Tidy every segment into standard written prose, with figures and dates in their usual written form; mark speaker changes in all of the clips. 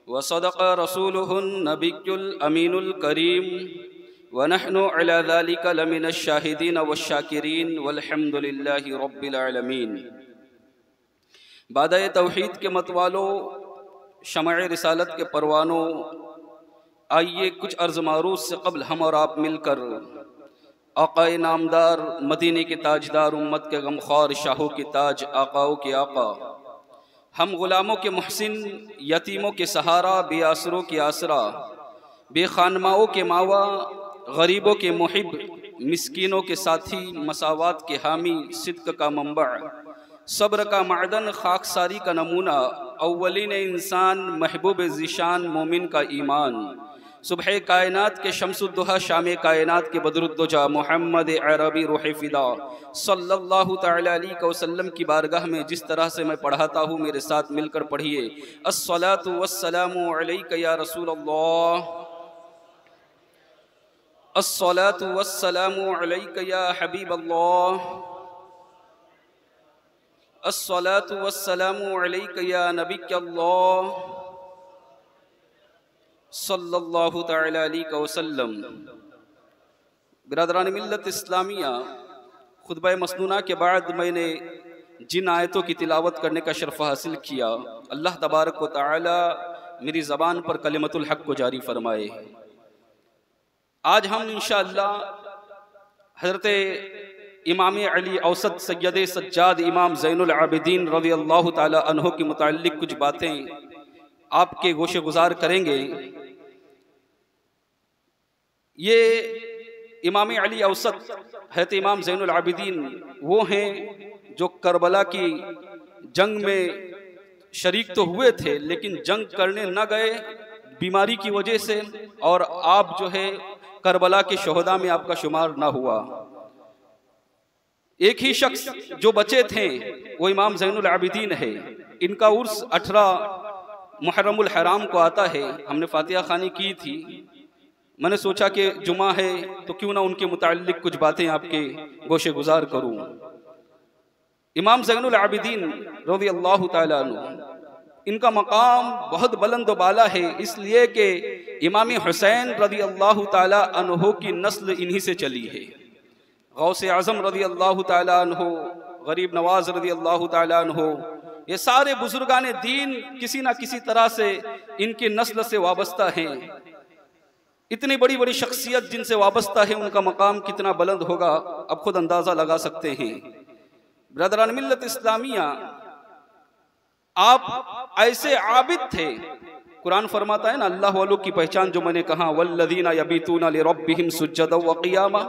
Speaker 1: व सदक़ रसूलुहुन नबियुल अमीनुल करीम व नहनु अला ज़ालिका लमिनश शाहिदीन वश्शाकिरीन वल्हम्दुलिल्लाहि रब्बिल आलमीन। बादए तौहीद के मतवालों, शमअ रिसालत के परवानों, आइए कुछ अर्ज़ मारूफ़ से क़ब्ल हम और आप मिलकर आक़ाए नामदार, मदीने के ताजदार, उम्मत के गमख्वार, शाहों के ताज, आक़ाओं के आक़ा, हम ग़ुलामों के मुहसिन, यतीमों के सहारा, बेआसरों के आसरा, बेखानमाओं के मावा, गरीबों के मुहिब, मिस्कीनों के साथी, मसावात के हामी, सिद्क़ का मंबा, सब्र का मादन, खाकसारी का नमूना, अव्वलीन इंसान, महबूब ज़ीशान, मोमिन का ईमान, सुबह कायनात के शम्सुद्दुहा, शाम कायनात के बदरुद्दुजा, मोहम्मद अरबी रूह फ़िदा सल्लल्लाहु तआला अलैहि वसल्लम की बारगाह में जिस तरह से मैं पढ़ाता हूँ, मेरे साथ मिलकर पढ़िए। अस्सलातु वस्सलामु अलैका या रसूल अल्लाह, अस्सलातु वस्सलामु अलैका या हबीब अल्लाह, अस्सलातु वस्सलामु अलैका या नबी अल्लाह सल्लल्लाहु तआला अलैहि वसल्लम। बिरादरान मिल्लत इस्लामिया, खुतबा मसनूना के बाद मैंने जिन आयतों की तिलावत करने का शर्फ हासिल किया, अल्लाह तबारक व तआला मेरी ज़बान पर कलिमतुल हक़ को जारी फरमाए। आज हम इंशाअल्लाह हज़रत इमाम अली औसत सैयद सज्जाद इमाम ज़ैनुल आबिदीन रज़ियल्लाहु ताला अन्हु के मुताल्लिक़ कुछ बातें आपके गोशे गुजार करेंगे। ये इमाम अली औसत हज़रत इमाम ज़ैनुल आबिदीन वो हैं जो करबला की जंग में शरीक तो हुए थे, लेकिन जंग करने न गए बीमारी की वजह से, और आप जो है करबला के शोहदा में आपका शुमार ना हुआ। एक ही शख्स जो बचे थे वो इमाम ज़ैनुल आबिदीन है। इनका उर्स 18 मुहर्रमुल हराम को आता है। हमने फातिहा खानी की थी। मैंने सोचा कि जुमा है तो क्यों ना उनके मुताल्लिक़ कुछ बातें आपके गोशे गुजार करूं। इमाम ज़ैनुल आबिदीन रज़ियल्लाहु ताला अन्हु, इनका मकाम बहुत बुलंद बाला है, इसलिए कि इमाम हुसैन रज़ियल्लाहु ताला अन्हु की नस्ल इन्हीं से चली है। गौसे आज़म रज़ियल्लाहु ताला अन्हु, गरीब नवाज रज़ियल्लाहु ताला अन्हु, ये सारे बुजुर्गान दीन किसी न किसी तरह से इनकी नस्ल से वाबस्ता हैं। इतनी बड़ी बड़ी शख्सियत जिनसे वाबस्ता है, उनका मकाम कितना बुलंद होगा अब खुद अंदाज़ा लगा सकते हैं। ब्रदरान मिल्लत इस्लामिया, आप ऐसे आबिद थे, कुरान फरमाता है ना, अल्लाह वालों की पहचान जो मैंने कहा, वल्लज़ीना यबीतूना लिरब्बिहिम सुज्जदन व क़ियामा,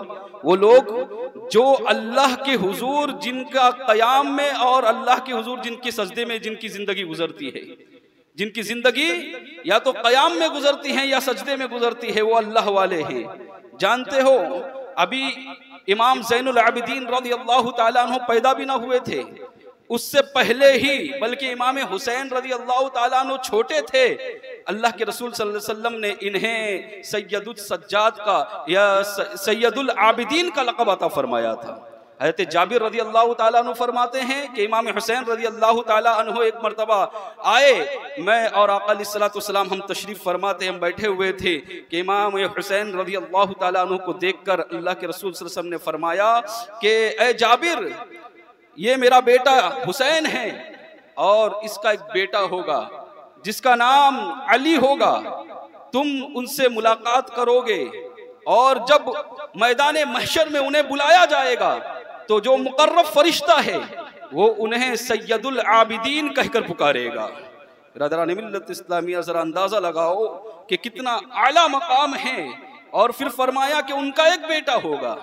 Speaker 1: वो लोग जो अल्लाह के हुजूर जिनका क़याम में और अल्लाह के हुजूर जिनके सजदे में जिनकी ज़िंदगी गुजरती है, जिनकी ज़िंदगी या तो क़याम में गुजरती है या सजदे में गुजरती है, वो अल्लाह वाले हैं। जानते हो, अभी इमाम ज़ैनुल आबिदीन रज़ियल्लाहु ताला अन्हु पैदा भी ना हुए थे, उससे पहले ही, बल्कि इमाम हुसैन रज़ियल्लाहु ताला अन्हु छोटे थे, अल्लाह के रसूल सल्लल्लाहु अलैहि वसल्लम ने इन्हें सैयदुल सज्जाद का या सैयदुल आबिदीन का लक़ब अता फरमाया था। हज़रत जाबिर रज़ियल्लाहु ताला अन्हु फरमाते हैं कि इमाम हुसैन रज़ियल्लाहु ताला अन्हु एक मरतबा आए, मैं और आका अलैहिस्सलातु वस्सलाम हम तशरीफ़ फरमाते, हम बैठे हुए थे कि इमाम हुसैन रज़ियल्लाहु ताला अन्हु को देखकर अल्लाह के रसूल सल्लल्लाहु अलैहि वसल्लम ने फरमाया कि ए जाबिर, ये मेरा बेटा हुसैन है और इसका एक बेटा होगा जिसका नाम अली होगा। तुम उनसे मुलाकात करोगे और जब मैदान महशर में उन्हें बुलाया जाएगा तो जो मुकर्रब फरिश्ता है वो उन्हें सैयदुल आबिदीन कहकर पुकारेगा। ब्रदरान मिल्लत इस्लामिया, जरा अंदाजा लगाओ कि कितना आला मकाम है। और फिर फरमाया कि उनका एक बेटा होगा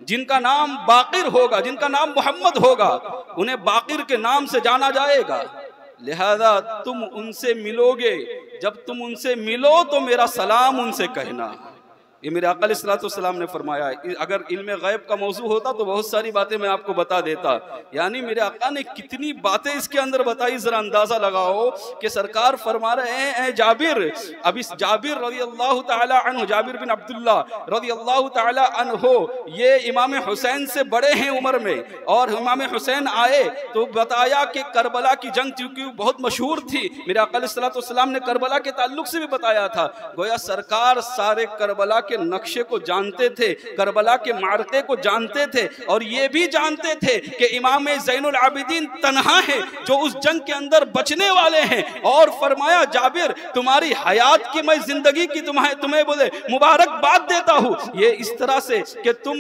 Speaker 1: जिनका नाम बाकिर होगा, जिनका नाम मोहम्मद होगा, उन्हें बाकिर के नाम से जाना जाएगा। लिहाजा तुम उनसे मिलोगे, जब तुम उनसे मिलो तो मेरा सलाम उनसे कहना। ये मेरे आका अलैहिस्सलाम ने फरमाया है। अगर इल्म गैब का मौजू होता तो बहुत सारी बातें मैं आपको बता देता, यानी मेरे आका ने कितनी बातें इसके अंदर बताई, जरा अंदाजा लगाओ कि सरकार फरमा रहे हैं ए जाबिर, अब इस जाबिर रज़ियल्लाहु ताला अन्हु, जाबिर बिन अब्दुल्ला रज़ियल्लाहु ताला अन्हु, ये इमाम हुसैन से बड़े हैं उम्र में, और इमाम हुसैन आए तो बताया कि करबला की जंग चूंकि बहुत मशहूर थी, मेरे आका अलैहिस्सलाम ने करबला के ताल्लुक से भी बताया था। गोया सरकार सारे करबला के नक्शे को जानते थे, करबला के मार्के को जानते थे, और ये भी जानते थे कि इमाम ज़ैनुल आबिदीन तन्हा है जो उस जंग के अंदर बचने वाले हैं। और फरमाया जाबिर तुम्हारी हयात की मैं जिंदगी की तुम्हें बोले मुबारकबाद देता हूँ, ये इस तरह से कि तुम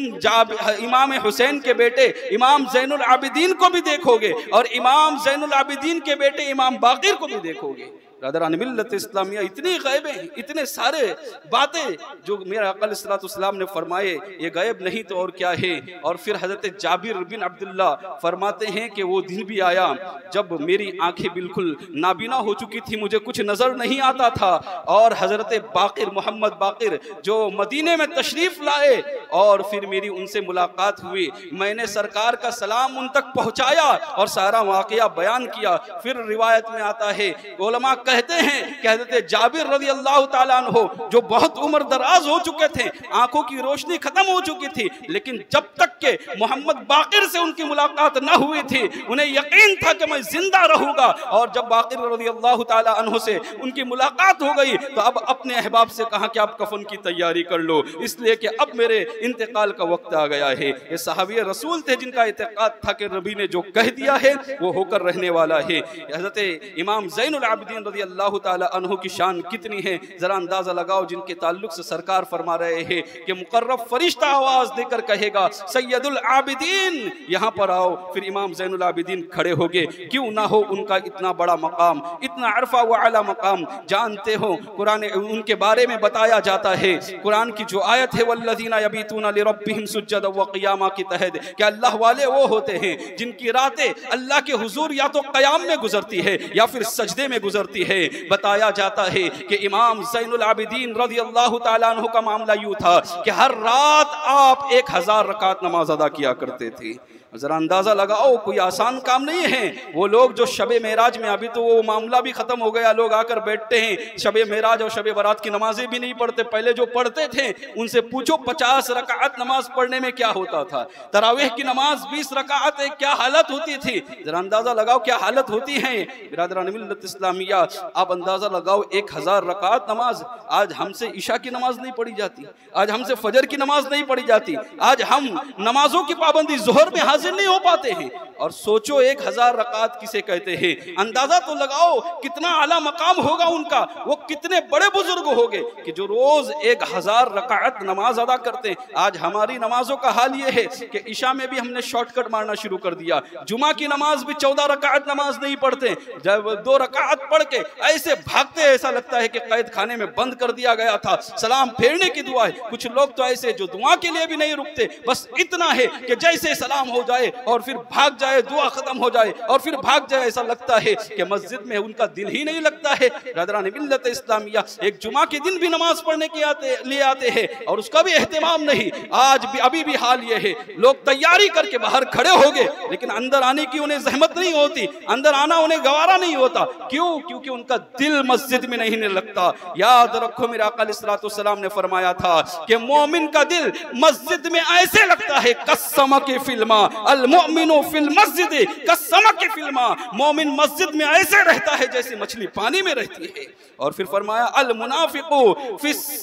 Speaker 1: इमाम हुसैन के बेटे इमाम ज़ैनुल आबिदीन को भी देखोगे और इमाम ज़ैनुल आबिदीन के बेटे इमाम बाक़िर को भी देखोगे। रादरान मिल्लत इस्लामिया, इतनी गैबें, इतने सारे बातें जो मेरे आका अलैहिस्सलाम ने फरमाए, ये गैब नहीं तो और क्या है। और फिर हज़रत जाबिर बिन अब्दुल्ला फरमाते हैं कि वो दिन भी आया जब मेरी आंखें बिल्कुल नाबीना हो चुकी थी, मुझे कुछ नज़र नहीं आता था, और हज़रत बाक़िर मोहम्मद बाक़िर जो मदीने में तशरीफ़ लाए और फिर मेरी उनसे मुलाकात हुई, मैंने सरकार का सलाम उन तक पहुँचाया और सारा वाक़या बयान किया। फिर रिवायत में आता है, उलमा कहते हैं कि हज़रत जाबिर रज़ियल्लाहु ताला अन्हु जो बहुत उम्र दराज हो चुके थे, आंखों की रोशनी खत्म हो चुकी थी, लेकिन जब तक के मोहम्मद बाक़िर से उनकी मुलाकात न हुई थी उन्हें यकीन था कि मैं जिंदा रहूंगा। और जब बाक़िर रज़ियल्लाहु ताला अन्हु से उनकी मुलाकात हो गई तो अब अपने अहबाब से कहा कि आप कफन की तैयारी कर लो, इसलिए कि अब मेरे इंतकाल का वक्त आ गया है। ये सहाबी रसूल थे जिनका इत्तेक़ाद था कि नबी ने जो कह दिया है वो होकर रहने वाला है। हज़रत इमाम ज़ैनुल आबिदीन अल्लाह ताला अन्हु की शान कितनी है, जरा अंदाजा लगाओ, जिनके ताल्लुक से सरकार फरमा रहे हैं कि मुकर्रब फरिश्ता आवाज देकर कहेगा सैयदुल आबिदीन यहाँ पर आओ, फिर इमाम ज़ैनुल आबिदीन खड़े होंगे। क्यों ना हो उनका इतना बड़ा मकाम, इतना अरफा व आला मकाम। जानते हो कुरान उनके बारे में बताया जाता है, कुरान की जो आयत है वल्लज़ीना यबीतूना लिरब्बिहिम सुज्जदन व क़ियामा के तहत, कि अल्लाह वाले वो होते हैं जिनकी रातें अल्लाह के हुजूर या तो क़याम में गुजरती है या फिर सजदे में गुजरती है। बताया जाता है कि इमाम ज़ैनुल आबिदीन रज़ियल्लाहु ताला अन्हु का मामला यूं था कि हर रात आप 1000 रकात नमाज अदा किया करते थे। जरा अंदाजा लगाओ, कोई आसान काम नहीं है। वो लोग जो शबे मेराज में, अभी तो वो मामला भी खत्म हो गया, लोग आकर बैठते हैं शबे मेराज और शबे बारात की नमाजें भी नहीं पढ़ते। पहले जो पढ़ते थे उनसे पूछो 50 रकात नमाज पढ़ने में क्या होता था, तरावीह की नमाज 20 रकात है, क्या हालत होती थी। जरा अंदाजा लगाओ क्या हालत होती है। बिरादरान मिल्लत इस्लामिया, आप अंदाजा लगाओ 1000 रकात नमाज। आज हमसे ईशा की नमाज नहीं पढ़ी जाती, आज हमसे फजर की नमाज नहीं पढ़ी जाती, आज हम नमाजों की पाबंदी जोहर में हाजिर नहीं हो पाते हैं। और सोचो 1000 रकात किसे कहते हैं, अंदाजा तो लगाओ कितना आला मकाम होगा उनका, वो कितने बड़े बुजुर्ग होंगे कि जो रोज 1000 रकात नमाज अदा करते हैं। आज हमारी नमाजों का हाल ये है कि ईशा में भी हमने शॉर्टकट मारना शुरू कर दिया, जुमा की नमाज भी 14 रकात नमाज नहीं पढ़ते, जब 2 रकात पढ़ के ऐसे भागते ऐसा लगता है कि कैद खाने में बंद कर दिया गया था। सलाम फेरने की दुआ है, कुछ लोग तो ऐसे जो दुआ के लिए भी नहीं रुकते, बस इतना है कि जैसे सलाम हो जाए और फिर भाग जाए, दुआ खत्म हो जाए और फिर भाग जाए, ऐसा लगता है कि मस्जिद में उनका दिल ही नहीं लगता है। रादरान मिल्लत इस्लामिया, एक जुमा के दिन भी नमाज पढ़ने के लिए आते हैं और उसका भी एहतमाम नहीं। आज भी अभी भी हाल ये है, लोग तैयारी करके बाहर खड़े हो गए लेकिन अंदर आने की उन्हें जहमत नहीं होती, अंदर आना उन्हें गवारा नहीं होता। क्यों? क्योंकि उनका दिल मस्जिद में नहीं लगता। याद रखो मेरे आका अलैहिस्सलाम ने फरमाया था कि मोमिन का दिल मस्जिद में ऐसे लगता है कसम के फिल्मा अल मोमिनो फिल मस्जिद कसम के फिल्मा, मोमिन मस्जिद में ऐसे रहता है जैसे मछली पानी में रहती है। और फिर फरमाया अल मुनाफिकु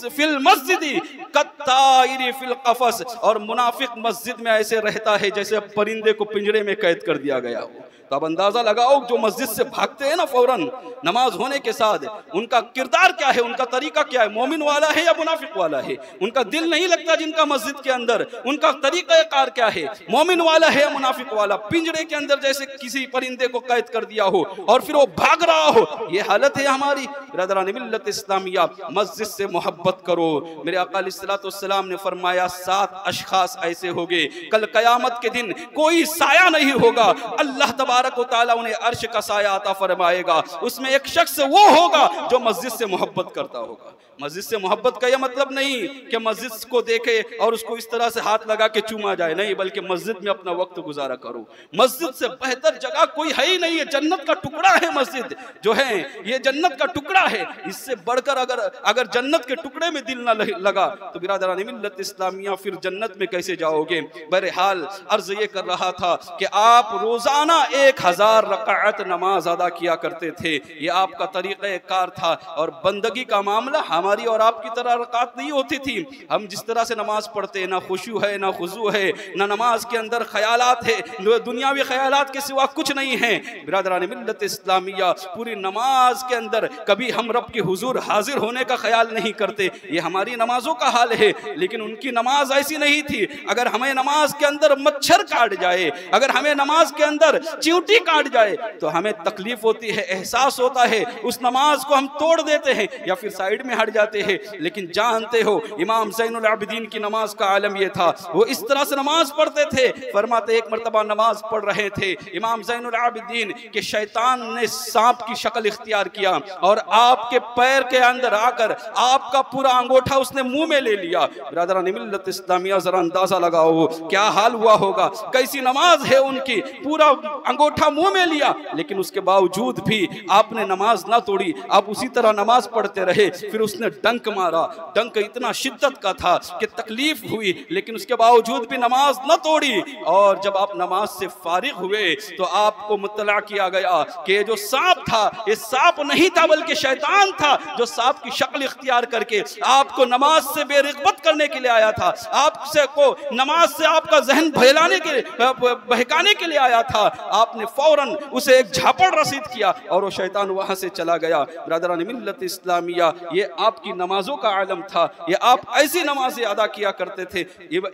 Speaker 1: फिल मस्जिद कत्ताइर फिल कफस, और मुनाफिक मस्जिद में ऐसे रहता है जैसे परिंदे को पिंजरे में कैद कर दिया गया हो। तो अब अंदाजा लगाओ जो मस्जिद से भागते हैं ना फौरन नमाज होने के साथ, उनका किरदार क्या है, उनका तरीका क्या है, मोमिन वाला है या मुनाफिक वाला है। उनका दिल नहीं लगता जिनका मस्जिद के अंदर, उनका तरीका कार क्या है, मोमिन वाला है या मुनाफिक वाला। पिंजरे के अंदर जैसे किसी परिंदे को कैद कर दिया हो और फिर वो भाग रहा हो, ये हालत है हमारी। बिरादरान मिल्लत इस्लामिया, मस्जिद से मोहब्बत करो। मेरे आका अलैहिस्सलाम ने फरमाया 7 अशखास ऐसे होंगे कल क़यामत के दिन कोई साया नहीं होगा, अल्लाह तबारक व तआला उन्हें अर्श का साया अता फरमाएगा। उसमें एक शख्स वो होगा जो मस्जिद से मोहब्बत करता होगा। मस्जिद से मोहब्बत का यह मतलब नहीं कि मस्जिद को देखे और उसको इस तरह से हाथ लगा के चूमा जाए, नहीं, बल्कि मस्जिद में अपना वक्त गुजारा करो। मस्जिद से बेहतर जगह कोई है ही नहीं है, जन्नत का टुकड़ा है मस्जिद जो है, ये जन्नत का टुकड़ा है। इससे बढ़कर अगर जन्नत के टुकड़े में दिल ना लगा तो बिरादरान मिल्लत इस्लामिया फिर जन्नत में कैसे जाओगे। बहरहाल अर्ज ये कर रहा था कि आप रोजाना 1000 रकात नमाज अदा किया करते थे, ये आपका तरीक़ा कार था। और बंदगी का मामला हमारी और आपकी तरह रकात नहीं होती थी। हम जिस तरह से नमाज पढ़ते हैं, ना खुशू है, ना खुजू है, ना नमाज के अंदर ख्यालात है, दुनियावी ख्यालात के सिवा कुछ नहीं है। बिरादरान मिल्लत इस्लामिया पूरी नमाज के अंदर कभी हम रब के हुजूर हाजिर होने का ख्याल नहीं करते। ये हमारी नमाजों का हाल है, लेकिन उनकी नमाज ऐसी नहीं थी। अगर हमें नमाज के अंदर मच्छर काट जाए, अगर हमें नमाज के अंदर चींटी काट जाए तो हमें तकलीफ होती है, एहसास होता है, उस नमाज को हम तोड़ देते हैं या फिर साइड में हट जाते हैं। लेकिन जानते हो इमाम ज़ैनुल आबिदीन की नमाज का आलम यह था, वो इस तरह से नमाज पढ़ते थे। फरमाते एक मरतबा नमाज पढ़ रहे थे इमाम ज़ैनुल आबिदीन के शैतान ने सांप की शक्ल इख्तियार किया और आपके पैर के अंदर आकर आपका पूरा अंगूठा उसने मुंह में ले लिया। बिरादरान मिल्लत इस्लामिया जरा अंदाजा लगाओ क्या हाल हुआ होगा, कैसी नमाज है उनकी, पूरा अंगूठा मुंह में लिया, लेकिन उसके बावजूद भी आपने नमाज ना तोड़ी, आप उसी तरह नमाज पढ़ते रहे। फिर उसने डंक मारा, डंक इतना शिद्दत का था कि तकलीफ हुई, लेकिन उसके बावजूद भी नमाज न तोड़ी। और जब आप नमाज से फारिग हुए तो आपको मुत्तला किया गया कि ये जो सांप था ये सांप नहीं था बल्कि शैतान था, जो सांप की शक्ल इख्तियार करके आपको नमाज से बेरिग़बत करने के लिए आया था, आपसे को नमाज से आपका जहन बहकाने के लिए आया था। आपने फौरन उसे एक झापड़ रसीद किया और वो शैतान वहां से चला गया। बिरादरान मिल्लत इस्लामिया, ये आपकी नमाजों का आलम था, ये आप ऐसी नमाजें अदा किया करते थे।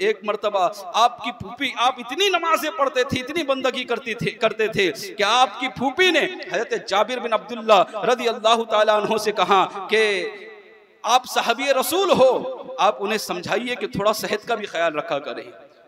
Speaker 1: एक मरतबा आपकी फूफी, आप इतनी नमाजें पढ़ते थे, इतनी बंदगी करते थे कि आपकी फूफी ने हज़रत जाबिर बिन अब्दुल्ला रज़ी अल्लाह ताला अन्हु से कहा कि आप सहाबी रसूल हो, आप उन्हें समझाइए कि थोड़ा सेहत का भी ख्याल रखा करें।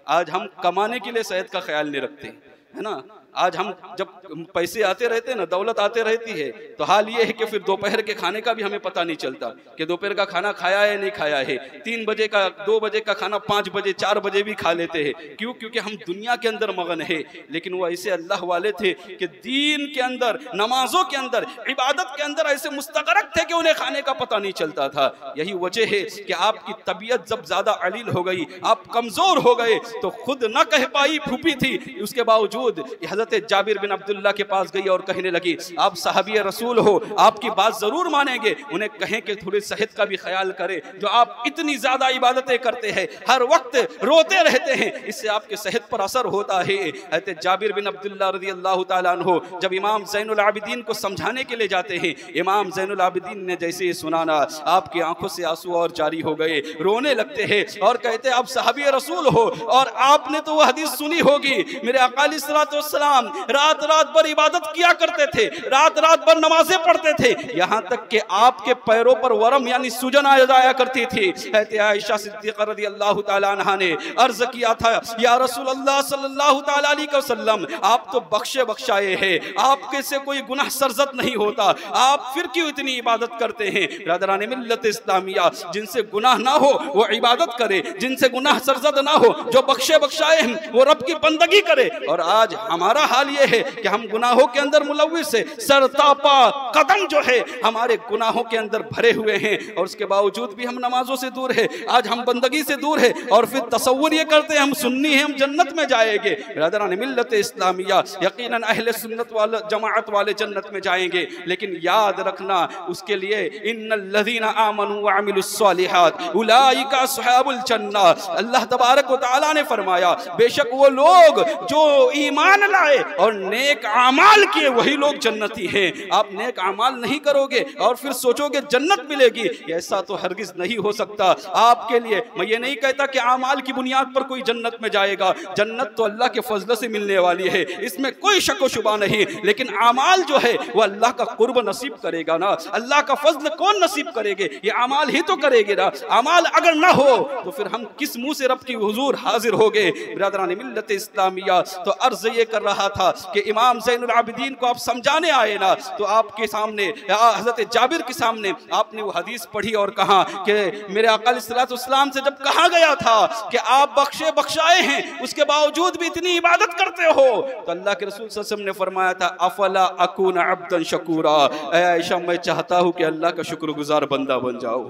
Speaker 1: आज हम कमाने के लिए सेहत का ख्याल नहीं रखते, है ना। आज हम जब पैसे आते रहते हैं ना, दौलत आते रहती है, तो हाल ये है कि फिर दोपहर के खाने का भी हमें पता नहीं चलता कि दोपहर का खाना खाया है नहीं खाया है। 3 बजे का 2 बजे का खाना 5 बजे 4 बजे भी खा लेते हैं। क्यों? क्योंकि हम दुनिया के अंदर मगन है। लेकिन वो ऐसे अल्लाह वाले थे कि दीन के अंदर, नमाजों के अंदर, इबादत के अंदर ऐसे मुस्तगरक थे कि उन्हें खाने का पता नहीं चलता था। यही वजह है कि आपकी तबीयत जब ज्यादा अलील हो गई, आप कमजोर हो गए, तो खुद न कह पाई फूफी थी, उसके बावजूद हज़रत जाबिर बिन अब्दुल्ला के पास गई और कहने लगी आप सहाबी रसूल हो, आपकी बात जरूर मानेंगे, उन्हें कहें कि थोड़ी सेहत का भी ख्याल करें। जो आप इतनी ज्यादा इबादतें करते हैं, हर वक्त रोते रहते हैं, इससे आपके सेहत पर असर होता है। हज़रत जाबिर बिन अब्दुल्ला रज़ी अल्लाह ताला अन्हु जब इमाम ज़ैनुल आबिदीन को समझाने के लिए जाते हैं, इमाम ज़ैनुल आबिदीन ने जैसे ही सुना ना, आपकी आंखों से आंसू और जारी हो गए, रोने लगते हैं और कहते आप सहाबी रसूल हो। और आपने तो वह हदीस सुनी होगी, मेरे आका अलैहिस्सलातु वस्सलाम रात रात भर इबादत किया करते थे, रात रात भर नमाजें पढ़ते थे, यहाँ तक कि आपके पैरों पर वरम यानी सूजन आ जाया करती थी। कहते आयशा सिद्दीक़ा रज़ियल्लाहु ताला अन्हा ने अर्ज किया था, या रसूल अल्लाह सल्लल्लाहु ताला अलैहि वसल्लम, आप तो बख्शे बख्शाए हैं, आपके से कोई गुनाह सरजद नहीं होता, आप फिर क्यों इतनी इबादत करते हैं। बिरादरान मिल्लत इस्लामिया, जिनसे गुनाह ना हो वो इबादत करे, जिनसे गुनाह सरजद ना हो, जो बख्शे बख्शाए हैं वो रब की बंदगी करे। और आज हमारा हाल ये है कि हम गुनाहों के अंदर मुलव्विस है, सरतापा कदम जो है हमारे गुनाहों के अंदर भरे हुए हैं, और उसके बावजूद भी हम नमाजों से दूर है, आज हम बंदगी से दूर है, और फिर तसव्वुर ये करते हैं हम सुन्नी हैं, हम जन्नत में जाएंगे। बिरादरान मिल्लत इस्लामिया, यकीनन अहले सुन्नत वाले जमाअत वाले जन्नत में जाएंगे, लेकिन याद रखना उसके लिए इन्नल्लज़ीना आमनू व अमिलुस्सालिहात उलाइका अस्हाबुल जन्ना। अल्लाह तबारक व तआला ने फरमाया बेशक वो लोग जो ईमान लाए और नेक आमाल किए वही लोग जन्नती हैं। आप नेक आमाल नहीं करोगे और फिर सोचोगे जन्नत मिलेगी, ऐसा तो हरगिज नहीं हो सकता आपके लिए। मैं ये नहीं कहता कि आमाल की बुनियाद पर कोई जन्नत में जाएगा, जन्नत तो अल्लाह के फजल से मिलने वाली है, इसमें कोई शक व शुबा नहीं। लेकिन आमाल जो है वो अल्लाह का कुर्ब नसीब करेगा ना, अल्लाह का फजल कौन नसीब करेंगे? ये आमाल ही तो करेंगे ना। आमाल अगर ना हो तो फिर हम किस मुंह से रब की हुजूर हाजिर हो गए? बिरादरान मिल्लत इस्लामिया, तो अर्ज ये कर रहा था कि इमाम ज़ैनुल आबिदीन को आप समझाने आए ना, तो आपके सामने हजरत जाबिर के सामने आपने वो हदीस पढ़ी और कहा कि मेरे आका अलैहिस्सलाम से जब कहा गया था कि आप बख्शे बख्शाए हैं, उसके बावजूद भी इतनी इबादत करते हो, तो अल्लाह के रसूल सल्लल्लाहु अलैहि वसल्लम ने फरमाया था अफला अकून अब्दन शकूरा, आयशा मैं चाहता हूँ कि अल्लाह का शुक्रगुजार बंदा बन जाओ,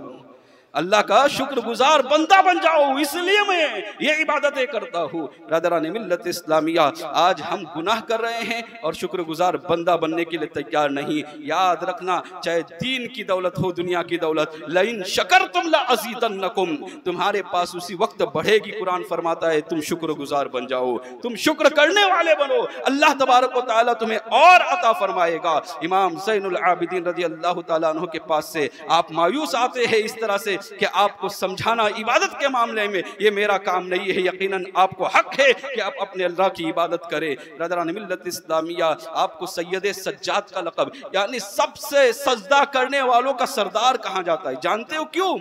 Speaker 1: अल्लाह का शुक्रगुजार बंदा बन जाओ, इसलिए मैं ये इबादतें करता हूँ। ब्रदरान मिल्लत इस्लामिया, आज हम गुनाह कर रहे हैं और शुक्रगुजार बंदा बनने के लिए तैयार नहीं। याद रखना, चाहे दीन की दौलत हो, दुनिया की दौलत, लइन शकरतुम लअज़ीदन्नकुम, तुम्हारे पास उसी वक्त बढ़ेगी। कुरान फरमाता है तुम शुक्रगुजार बन जाओ, तुम शुक्र करने वाले बनो, अल्लाह तबारक व तआला तुम्हें और अता फरमाएगा। इमाम ज़ैनुल आबिदीन रज़ी अल्लाह तआला अन्हु के पास से आप मायूस आते हैं इस तरह से कि आपको समझाना इबादत के मामले में ये मेरा काम नहीं है, यकीनन आपको हक है कि आप अपने अल्लाह की इबादत करें। ब्रदरान मिल्लत इस्लामिया, आपको सैयद सज्जाद का लक़ब, यानी सबसे सजदा करने वालों का सरदार कहा जाता है, जानते हो क्यों?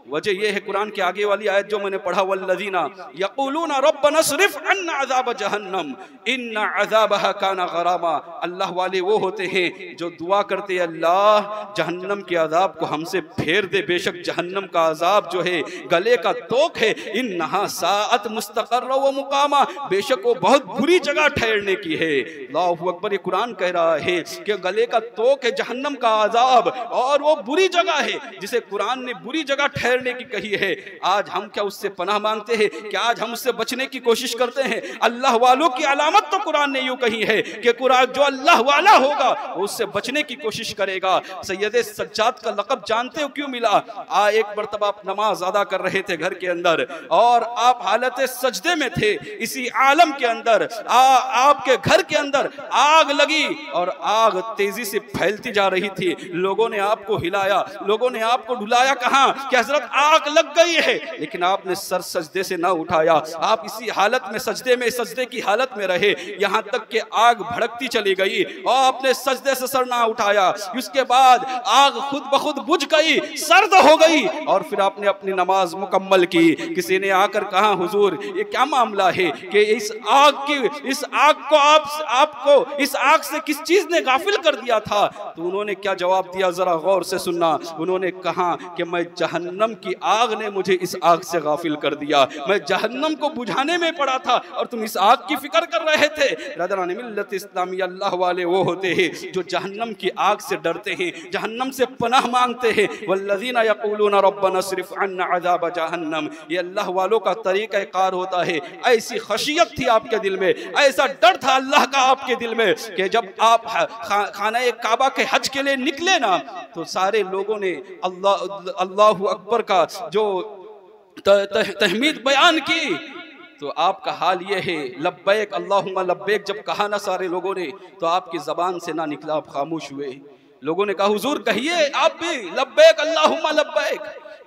Speaker 1: वजह यह है, कुरान के आगे वाली आयत जो मैंने पढ़ा, वल्लज़ीना यक़ूलूना रब्बना स्रिफ़ अन्ना अज़ाब जहन्नम इन्ना अज़ाबहा काना गरामा। अल्लाह वाले वो होते हैं जो दुआ करते हैं अल्लाह जहन्नम के अज़ाब को हमसे फेर दे, बेशक जहन्नम का अज़ाब जो है गले का तोक है, इन्नहा साअत मुस्तक़र्रा व मुक़ामा, बेशक वो बहुत बुरी जगह ठहरने की है। अल्लाहु अकबर, ये कुरान कह रहा है कि गले का तोक है जहन्नम का अज़ाब और वो बुरी जगह है जिसे कुरान ने बुरी जगह ठहरने की कही है। आज हम क्या उससे पनाह मांगते हैं? क्या आज हम उससे बचने की कोशिश करते हैं? अल्लाह वालों की अलामत तो कुरान ने यूं कही है कि कुरान जो अल्लाह वाला होगा उससे बचने की कोशिश करेगा। सैयद सज्जाद का लक़ब जानते हो क्यों मिला? एक मरतबा आप नमाज अदा कर रहे थे घर के अंदर और आप हालत सजदे में थे, इसी आलम के अंदर आपके घर के अंदर आग लगी और आग तेजी से फैलती जा रही थी। लोगों ने आपको हिलाया, लोगों ने आपको डुलाया, कहा कि हजरत आग लग गई है, लेकिन आपने सर सजदे से ना उठाया। आप इसी हालत में सजदे की हालत में रहे, यहाँ तक कि आग भड़कती चली गई और आपने सजदे से सर ना उठाया। उसके बाद आग खुद ब खुद बुझ गई, सर्द हो गई और फिर आपने अपनी नमाज मुकम्मल की। किसी ने आकर कहा हुजूर ये क्या मामला है कि इस आग को आपको इस आग से किस चीज ने गाफिल कर दिया था? तो उन्होंने क्या जवाब दिया, जरा गौर से सुनना। उन्होंने कहा कि मैं जहन्नम की आग ने मुझे इस आग से गाफिल कर दिया, मैं जहन्नम को बुझाने में पड़ा था और तुम इस आग की फिक्र कर रहे थे। ब्रदरान मिल्लत इस्लामी, अल्लाह वाले वो होते हैं जो जहन्नम की आग से डरते हैं, जहन्नम से पनाह मांगते हैं। वल्लज़ीना यक़ूलूना रब्बना स्रिफ़ अन्ना अज़ाब जहन्नम, ये अल्लाह वालों का तरीक़ा कार होता है। ऐसी खशियत थी आपके दिल में, ऐसा डर था अल्लाह का आपके दिल में कि जब आप खाना काबा के हज के लिए निकले ना, तो सारे लोगों ने अल्लाहु अकबर का जो तहमीद बयान की, तो आपका हाल ये है लब्बैक अल्लाहुम्मा लब्बैक जब कहा ना सारे लोगों ने, तो आपकी ज़बान से ना निकला, आप खामोश हुए। लोगों ने कहा हुजूर कहिए आप भी लब्बैक अल्लाहुम्मा लब्बैक।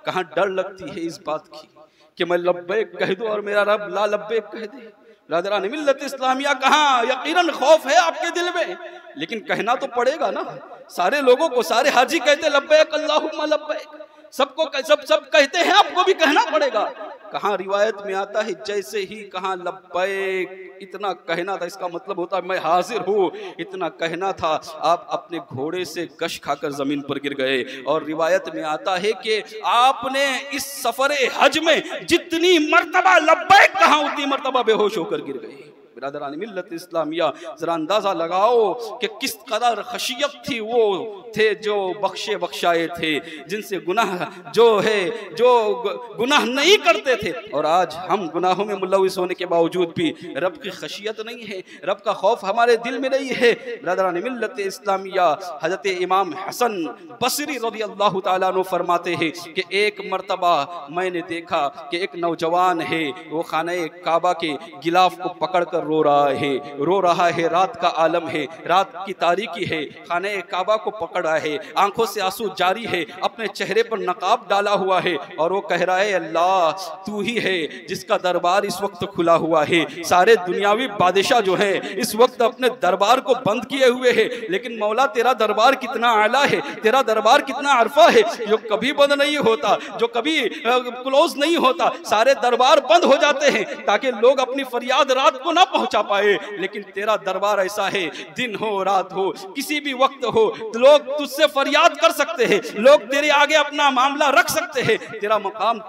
Speaker 1: कहाँ डर लगती है इस बात की कि मैं लब्बैक कह दूं और मेरा रब ला लब्बैक कह दे। ब्रदरान मिल्लत इस्लामिया, कहाँ यकीनन खौफ है आपके दिल में, लेकिन कहना तो पड़ेगा ना। सारे लोगों को, सारे हाजी कहते लब्बैक अल्लाहुम्मा लब्बैक, सबको सब कहते हैं, आपको भी कहना पड़ेगा। कहाँ रिवायत में आता है जैसे ही कहा लब्बैक, इतना कहना था, इसका मतलब होता है मैं हाजिर हूँ, इतना कहना था, आप अपने घोड़े से गश खाकर जमीन पर गिर गए। और रिवायत में आता है कि आपने इस सफरे हज में जितनी मर्तबा लब्बैक कहा उतनी मर्तबा बेहोश होकर गिर गए। बिरादरान मिल्लत इस्लामिया, जरा अंदाजा लगाओ कि किस कदर खशियत थी वो थे जो बख्शे बख्शाए थे, जिनसे गुनाह जो गुनाह नहीं करते थे। और आज हम गुनाहों में मुलविस होने के बावजूद भी रब की खशियत नहीं है, रब का खौफ हमारे दिल में नहीं है। बिरादरान मिल्लत इस्लामिया, हजरत इमाम हसन बसरी रज़ी अल्लाह तआला अन्हु फरमाते हैं कि एक मर्तबा मैंने देखा कि एक नौजवान है, वो खाने काबा के गिलाफ को पकड़ कर रो रहा है, रात का आलम है, रात की तारीकी है, खाने काबा को पकड़ा है, आंखों से आंसू जारी है, अपने चेहरे पर नकाब डाला हुआ है और वो कह रहा है अल्लाह तू ही है जिसका दरबार इस वक्त खुला हुआ है। सारे दुनियावी बादशाह जो है इस वक्त अपने दरबार को बंद किए हुए हैं, लेकिन मौला तेरा दरबार कितना आला है, तेरा दरबार कितना अरफा है, जो कभी बंद नहीं होता, जो कभी क्लोज नहीं होता। सारे दरबार बंद हो जाते हैं ताकि लोग अपनी फरियाद रात को ना पहुंचा पाए, लेकिन तेरा दरबार ऐसा है दिन हो रात हो किसी भी वक्त हो लोग तुझसे फरियाद कर सकते हैं, लोग तेरे आगे अपना मामला रख सकते हैं। तेरा मकाम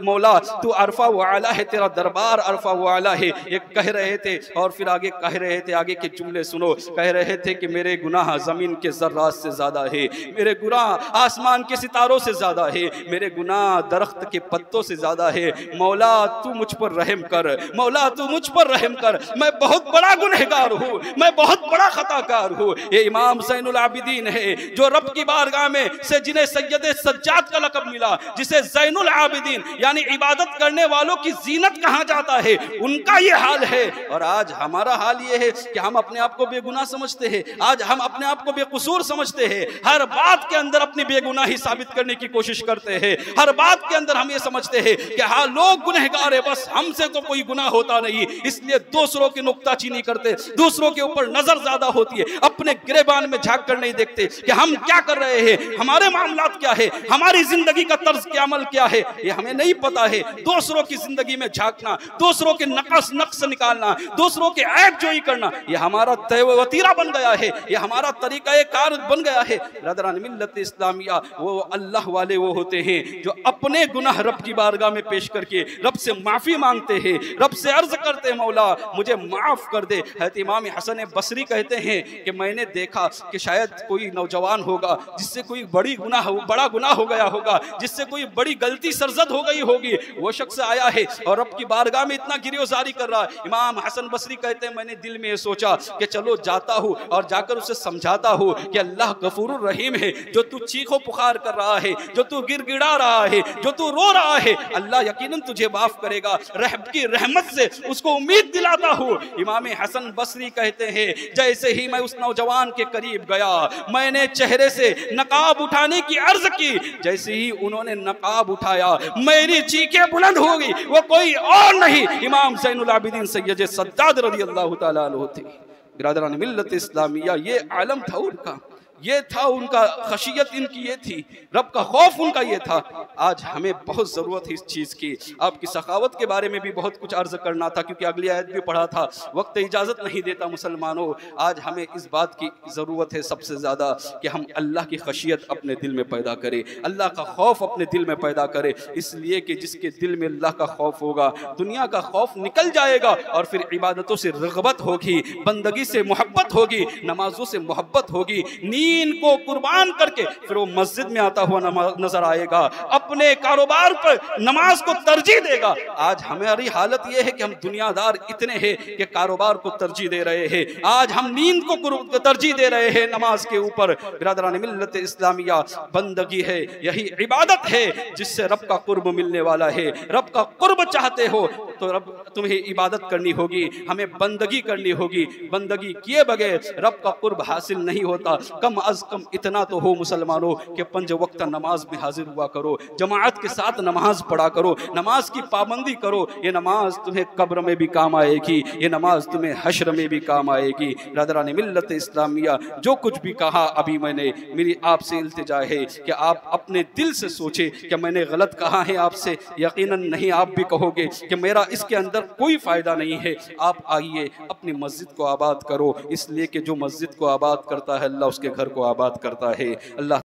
Speaker 1: मौला तू अरफा व आला है, तेरा दरबार अरफा व आला है। ये कह रहे थे और फिर आगे कह रहे थे, आगे के जुमले सुनो, कह रहे थे कि मेरे गुनाह जमीन के जर्रात से ज्यादा है, मेरे गुनाह आसमान के सितारों से ज्यादा है, मेरे गुनाह दरख्त के पत्तों से ज्यादा है। मौला तू मुझ पर रहम कर, मौला तू मुझ पर रहम कर, मैं बहुत बड़ा गुनहगार हूँ, मैं बहुत बड़ा खताकार हूँ। ये इमाम ज़ैनुल आबिदीन है जो रब की बारगाह में से जिन्हें सैयद सज्जाद का लक़ब मिला, जिसे ज़ैनुल आबिदीन यानी इबादत करने वालों की जीनत कहा जाता है, उनका ये हाल है। और आज हमारा हाल ये है कि हम अपने आप को बेगुनाह समझते हैं, आज हम अपने आप को बेकसूर समझते हैं, हर बात के अंदर अपनी बेगुनाही साबित करने की कोशिश करते हैं, हर बात के अंदर हम ये समझते हैं कि हाँ लोग गुनहगार है, बस हमसे तो कोई गुनाह होता नहीं, इसलिए दूसरों की नुक्ताचीनी करते, दूसरों के ऊपर नजर ज्यादा होती है, अपने गिरेबान में झांक कर नहीं देखते कि हम क्या कर रहे हैं, हमारे मामलात क्या है, हमारी जिंदगी का तर्ज के अमल क्या है, ये हमें नहीं पता है। दूसरों की जिंदगी में झांकना, दूसरों के नक्स निकालना, दूसरों के ऐब जोई करना, ये हमारा वतीरा बन गया है, ये हमारा तरीका कार बन गया है। ब्रदरान मिल्लत इस्लामिया वो अल्लाह वाले वो होते हैं जो अपने गुनाह रब की बारगाह में पेश करके रब से माफी मांगते हैं, रब से अर्ज करते हैं मौला मुझे माफ कर दे। हज़रत इमाम हसन बसरी कहते हैं कि मैंने देखा कि शायद कोई नौजवान होगा जिससे कोई बड़ा गुनाह हो गया होगा, जिससे कोई बड़ी गलती सरजद हो गई होगी, वो शख्स आया है और रब की बारगाह में इतना गिरियोजारी कर रहा है। इमाम हसन बसरी कहते हैं मैंने दिल में ये सोचा कि चलो जाता हूँ और जाकर उसे समझाता हूँ कि अल्लाह गफूरुर रहीम है, जो तू चीखो पुकार कर रहा है, जो तू गिड़गिड़ा रहा है, जो तू रो रहा है, अल्लाह यकीनन तुझे माफ करेगा, रहम की रहमत से उसको उम्मीद दिलाता हूँ। इमाम हसन बसरी कहते हैं जैसे ही मैं उस नौजवान के करीब गया, मैंने चेहरे से नकाब उठाने की अर्ज की, जैसे ही उन्होंने नकाब उठाया मेरी चीखें बुलंद हो गई, वो कोई और नहीं इमाम ज़ैनुल आबिदीन सैयद सज्जाद रज़ी अल्लाह तआला अन्हु थे। बिरादरान मिल्लत इस्लामिया ये आलम था उनका, ये था उनका, खशियत इनकी ये थी, रब का खौफ उनका ये था। आज हमें बहुत ज़रूरत है इस चीज़ की। आपकी सखावत के बारे में भी बहुत कुछ अर्ज करना था क्योंकि अगली आयत भी पढ़ा था, वक्त इजाज़त नहीं देता मुसलमानों। आज हमें इस बात की ज़रूरत है सबसे ज़्यादा कि हम अल्लाह की खशियत अपने दिल में पैदा करें, अल्लाह का खौफ अपने दिल में पैदा करें, इसलिए कि जिसके दिल में अल्लाह का खौफ होगा दुनिया का खौफ निकल जाएगा और फिर इबादतों से रग़बत होगी, बंदगी से मोहब्बत होगी, नमाजों से मोहब्बत होगी, दीन को कुर्बान करके फिर वो मस्जिद में आता हुआ नजर आएगा, अपने कारोबार पर नमाज को तरजीह देगा। आज हमारी हालत ये है कि हम दुनियादार इतने हैं कि कारोबार को तरजीह दे रहे हैं, आज हम नींद को तरजीह दे रहे हैं नमाज के ऊपर। बिरादरान मिल्लत इस्लामिया बंदगी है, यही इबादत है जिससे रब का कुर्ब मिलने वाला है। रब का कुर्ब चाहते हो तो रब तुम्हें इबादत करनी होगी, हमें बंदगी करनी होगी। बंदगी किए बगैर रब का कुर्ब हासिल नहीं होता। कम अज कम इतना तो हो मुसलमानों के 5 वक्त नमाज में हाजिर हुआ करो, जमाअत के साथ नमाज पढ़ा करो, नमाज की पाबंदी करो। ये नमाज तुम्हें कब्र में भी काम आएगी, ये नमाज तुम्हें हश्र में भी काम आएगी। ब्रदरान मिल्लत इस्लामिया जो कुछ भी कहा अभी मैंने, मेरी आपसे इल्तिजा है कि आप अपने दिल से सोचे कि मैंने गलत कहा है आपसे। यकीनन नहीं, आप भी कहोगे कि मेरा इसके अंदर कोई फ़ायदा नहीं है। आप आइए अपनी मस्जिद को आबाद करो, इसलिए कि जो मस्जिद को आबाद करता है अल्लाह उसके घर को आबाद करता है। अल्लाह